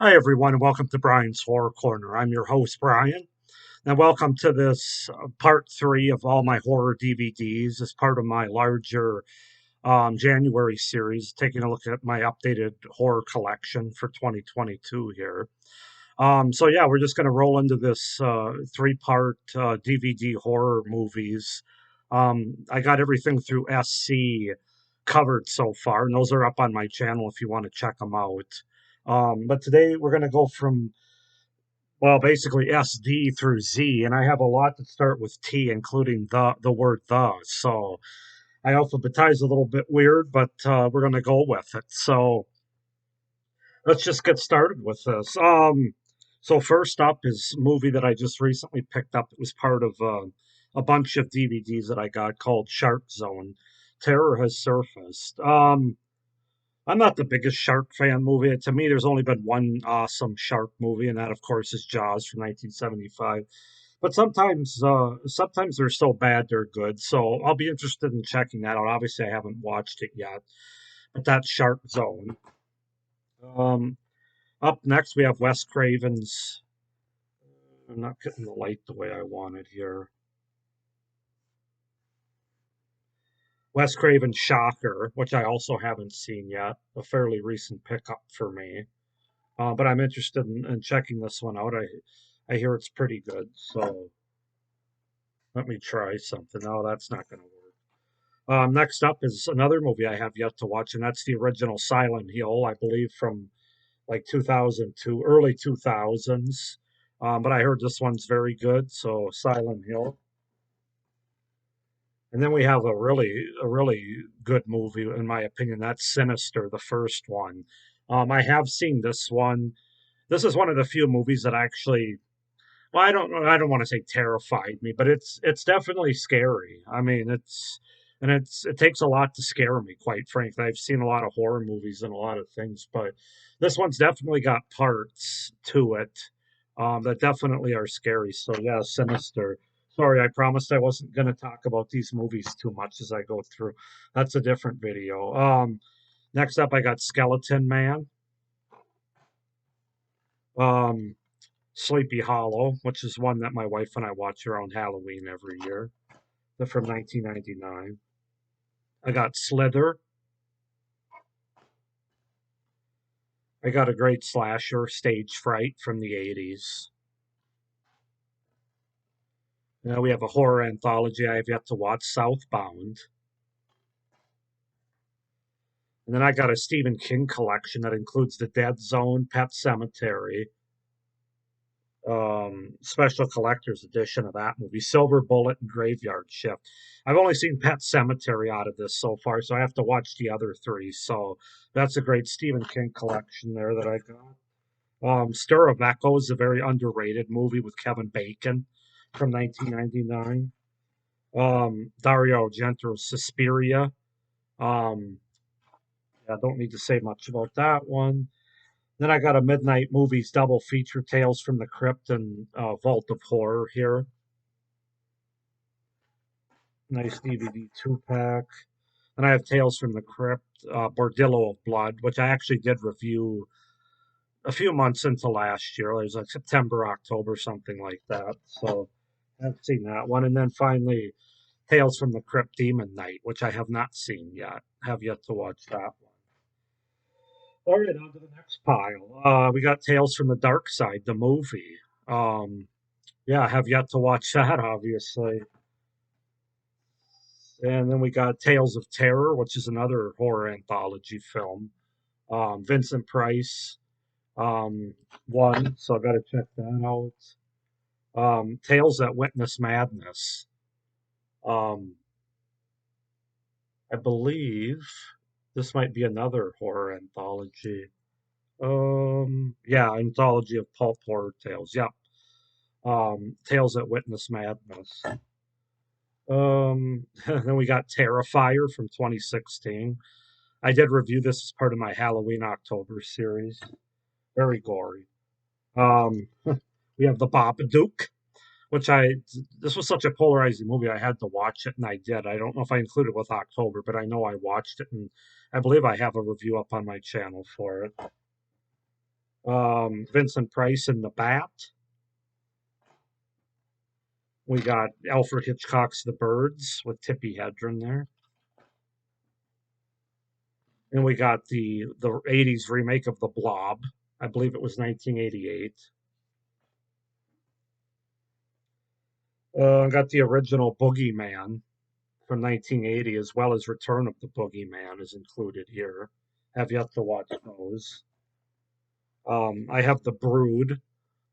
Hi, everyone, and welcome to Brian's Horror Corner. I'm your host, Brian, and welcome to this part three of all my horror DVDs as part of my larger January series, taking a look at my updated horror collection for 2022 here. Yeah, we're just going to roll into this three-part DVD horror movies. I got everything through SC covered so far, and those are up on my channel if you want to check them out. But today we're going to go from, well, basically SD through Z, and I have a lot that start with T, including the word the. So I alphabetize a little bit weird, but we're going to go with it. So let's just get started with this. So first up is a movie that I just recently picked up. It was part of a bunch of DVDs that I got called Shark Zone. Terror has surfaced. I'm not the biggest shark fan movie. To me, there's only been one awesome shark movie, and that, of course, is Jaws from 1975. But sometimes they're so bad they're good. So I'll be interested in checking that out. Obviously, I haven't watched it yet, but that's Shark Zone. Um, Up next, we have Wes Craven's. I'm not getting the light the way I want it here. Wes Craven's Shocker, which I also haven't seen yet, a fairly recent pickup for me. But I'm interested in checking this one out. I hear it's pretty good, so let me try something. Oh, that's not going to work. Next up is another movie I have yet to watch, and that's the original Silent Hill, I believe from like 2002, early 2000s. But I heard this one's very good, so Silent Hill. And then we have a really good movie, in my opinion. That's Sinister, the first one. I have seen this one. This is one of the few movies that actually, well, I don't want to say terrified me, but it's definitely scary. I mean, it takes a lot to scare me, quite frankly. I've seen a lot of horror movies and a lot of things, but this one's definitely got parts to it that definitely are scary. So yeah, Sinister. Sorry, I promised I wasn't going to talk about these movies too much as I go through. That's a different video. Next up, I got Skeleton Man. Um, Sleepy Hollow, which is one that my wife and I watch around Halloween every year. They're from 1999. I got Slither. I got a great slasher, Stage Fright from the 80s. Now we have a horror anthology I have yet to watch, Southbound. And then I got a Stephen King collection that includes The Dead Zone, Pet Cemetery, special collector's edition of that movie, Silver Bullet and Graveyard Shift. I've only seen Pet Cemetery out of this so far, so I have to watch the other three. So that's a great Stephen King collection there that I got. Stir of Echoes, a very underrated movie with Kevin Bacon from 1999. Dario Argento's Suspiria. Um, I don't need to say much about that one. Then I got a Midnight Movies double feature, Tales from the Crypt and Vault of Horror here. Nice DVD 2-pack. And I have Tales from the Crypt, Bordillo of Blood, which I actually did review a few months into last year. It was like September, October, something like that. So I've seen that one. And then finally, Tales from the Crypt Demon Knight, which I have not seen yet. Have yet to watch that one. All right, on to the next pile. We got Tales from the Dark Side, the movie. Um, yeah, I have yet to watch that, obviously. And then we got Tales of Terror, which is another horror anthology film. Vincent Price, um, one, so I got to check that out. Tales That Witness Madness. Um, I believe this might be another horror anthology. Yeah, anthology of pulp horror tales. Yep. Tales That Witness Madness. Then we got Terrifier from 2016. I did review this as part of my Halloween October series. Very gory. Um, we have The Babadook, which this was such a polarizing movie. I had to watch it, and I did. I don't know if I included it with October, but I know I watched it, and I believe I have a review up on my channel for it. Vincent Price in The Bat. We got Alfred Hitchcock's The Birds with Tippi Hedren there. And we got the 80s remake of The Blob. I believe it was 1988. I got the original Boogeyman from 1980, as well as Return of the Boogeyman is included here. Have yet to watch those. I have The Brood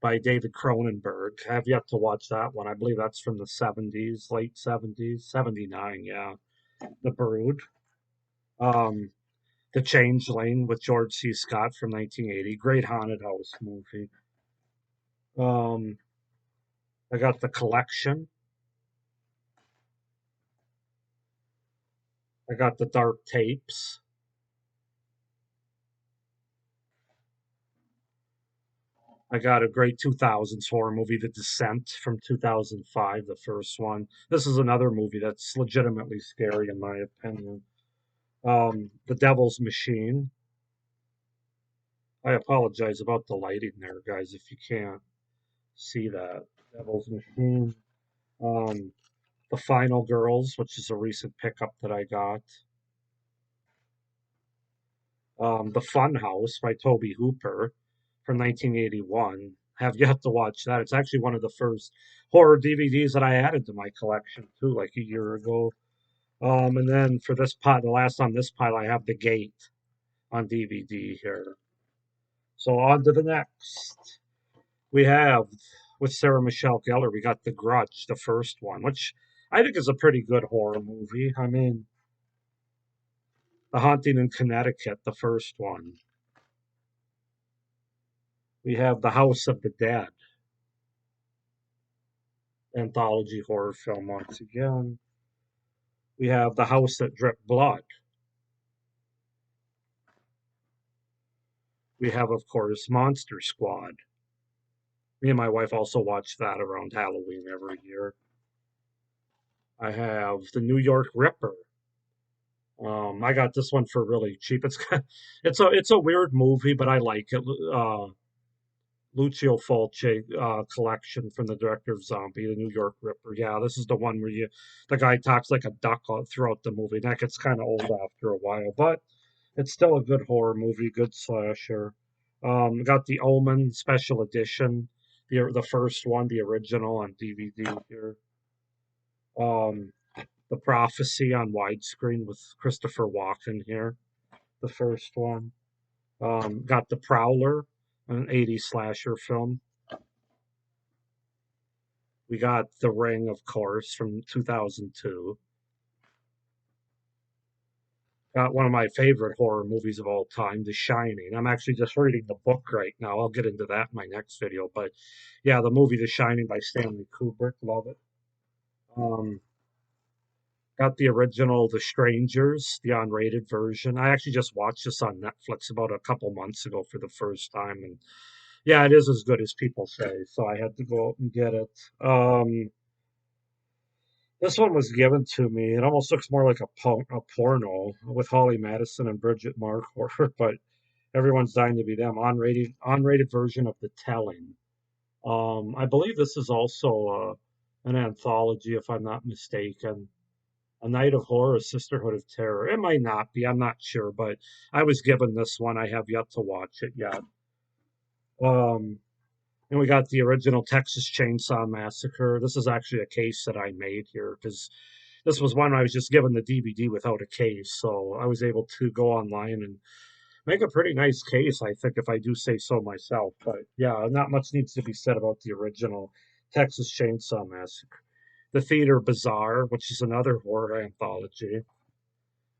by David Cronenberg. I have yet to watch that one. I believe that's from the 70s, late 70s, 79, yeah. The Brood. Um, The Changeling with George C. Scott from 1980. Great haunted house movie. Um, I got The Collection. I got The Dark Tapes. I got a great 2000s horror movie, The Descent from 2005, the first one. This is another movie that's legitimately scary, in my opinion. The Devil's Machine. I apologize about the lighting there, guys, if you can't see that. Devil's Machine. Um, The Final Girls, which is a recent pickup that I got. The Fun House by Toby Hooper from 1981. Have yet to watch that. It's actually one of the first horror DVDs that I added to my collection too, like a year ago. And then for this pile, the last on this pile, I have The Gate on DVD here. So on to the next. We have with Sarah Michelle Gellar, we got The Grudge, the first one, which I think is a pretty good horror movie. I mean, The Haunting in Connecticut, the first one. We have The House of the Dead, anthology horror film once again. We have The House That Dripped Blood. We have, of course, Monster Squad. Me and my wife also watch that around Halloween every year. I have The New York Ripper. I got this one for really cheap. It's a weird movie, but I like it. Lucio Fulci collection from the director of Zombie, The New York Ripper. Yeah, this is the one where the guy talks like a duck throughout the movie. That gets kind of old after a while, but it's still a good horror movie, good slasher. Got the Omen special edition, the first one, the original on DVD here. Um, the Prophecy on widescreen with Christopher Walken here, the first one. Got The Prowler, an 80s slasher film. We got The Ring, of course, from 2002. Got one of my favorite horror movies of all time, The Shining. I'm actually just reading the book right now. I'll get into that in my next video. But yeah, the movie The Shining by Stanley Kubrick. Love it. Um, got the original The Strangers, the unrated version. I actually just watched this on Netflix about a couple months ago for the first time. And yeah, it is as good as people say. So I had to go out and get it. This one was given to me. It almost looks more like a porno with Holly Madison and Bridget Markor, but everyone's dying to be them. Unrated version of The Telling. I believe this is also an anthology, if I'm not mistaken. A Night of Horror, a Sisterhood of Terror. It might not be. I'm not sure, but I was given this one. I have yet to watch it yet. Um, and we got the original Texas Chainsaw Massacre. This is actually a case that I made here because this was one I was just given the DVD without a case, so I was able to go online and make a pretty nice case, I think, if I do say so myself. But yeah, not much needs to be said about the original Texas Chainsaw Massacre. The Theater Bazaar, which is another horror anthology.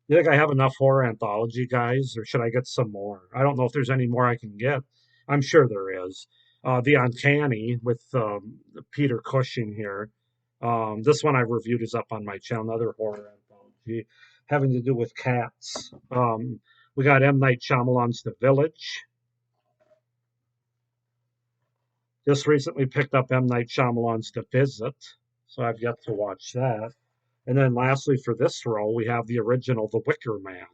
You think I have enough horror anthology, guys, or should I get some more? I don't know if there's any more I can get. I'm sure there is. The Uncanny with Peter Cushing here. This one I reviewed is up on my channel, another horror anthology having to do with cats. We got M. Night Shyamalan's The Village. Just recently picked up M. Night Shyamalan's The Visit, so I've yet to watch that. And then lastly, for this row, we have the original The Wicker Man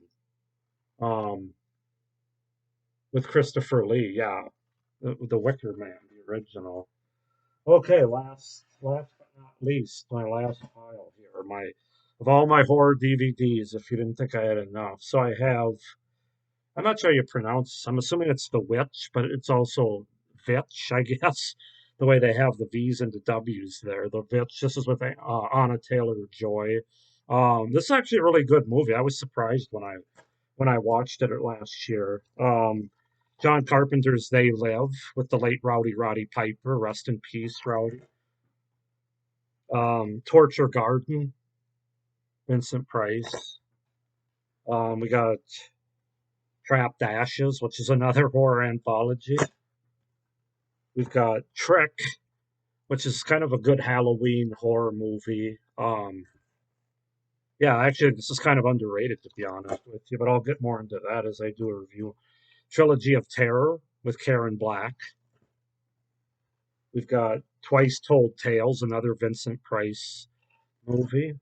um, with Christopher Lee. Yeah. the Wicker Man, the original. Okay, last but not least, my last pile here, my of all my horror DVDs. If you didn't think I had enough, so I have. I'm not sure how you pronounce. I'm assuming it's the Witch, but it's also Vitch, I guess. The way they have the V's and the W's there. The Vitch. This is with Anna Taylor Joy. This is actually a really good movie. I was surprised when I watched it last year. John Carpenter's They Live with the late Roddy Piper. Rest in peace, Rowdy. Torture Garden, Vincent Price. We got Trapped Ashes, which is another horror anthology. We've got Trick, which is kind of a good Halloween horror movie. Yeah, actually, this is kind of underrated, to be honest with you, but I'll get more into that as I do a review. Trilogy of Terror with Karen Black. We've got Twice Told Tales, another Vincent Price movie.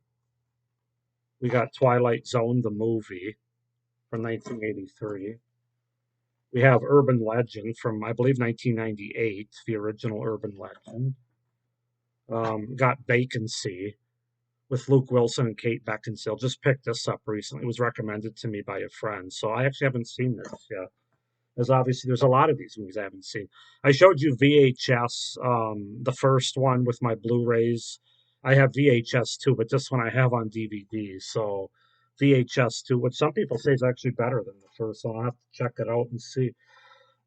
We got Twilight Zone, the movie from 1983. We have Urban Legend from, I believe, 1998, the original Urban Legend. Got Vacancy with Luke Wilson and Kate Beckinsale. Just picked this up recently. It was recommended to me by a friend. So I actually haven't seen this yet. There's a lot of these movies I haven't seen. I showed you VHS, the first one with my Blu-rays. I have VHS too, but this one I have on DVD. So VHS too, which some people say is actually better than the first one. I'll have to check it out and see.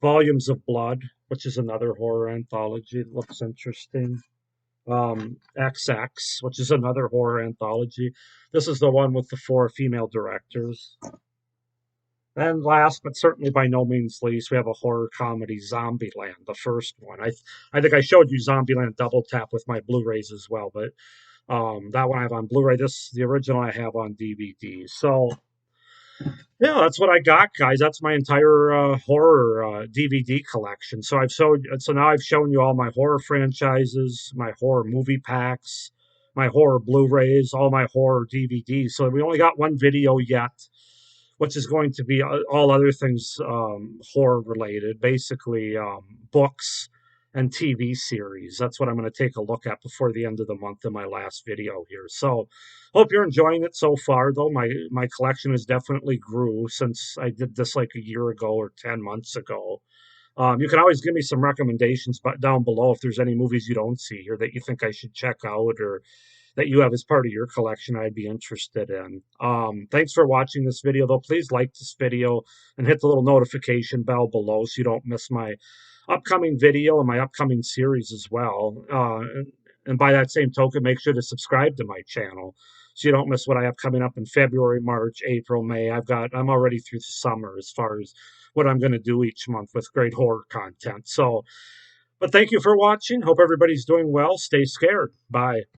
Volumes of Blood, which is another horror anthology. It looks interesting. XX, which is another horror anthology. This is the one with the four female directors. And last, but certainly by no means least, we have a horror comedy, Zombieland, the first one. I think I showed you Zombieland Double Tap with my Blu-rays as well, but that one I have on Blu-ray. This the original I have on DVD. So yeah, that's what I got, guys. That's my entire horror DVD collection. So now I've shown you all my horror franchises, my horror movie packs, my horror Blu-rays, all my horror DVDs. So we only got one video yet, which is going to be all other things horror related, basically books and TV series. That's what I'm going to take a look at before the end of the month in my last video here. So hope you're enjoying it so far, though. My collection has definitely grew since I did this like a year ago or 10 months ago. You can always give me some recommendations but down below if there's any movies you don't see here that you think I should check out or that you have as part of your collection I'd be interested in. Thanks for watching this video, though. Please like this video and hit the little notification bell below so you don't miss my upcoming video and my upcoming series as well. And by that same token, make sure to subscribe to my channel so you don't miss what I have coming up in February, March, April, May. I'm already through the summer as far as what I'm going to do each month with great horror content. So, but thank you for watching. Hope everybody's doing well. Stay scared. Bye.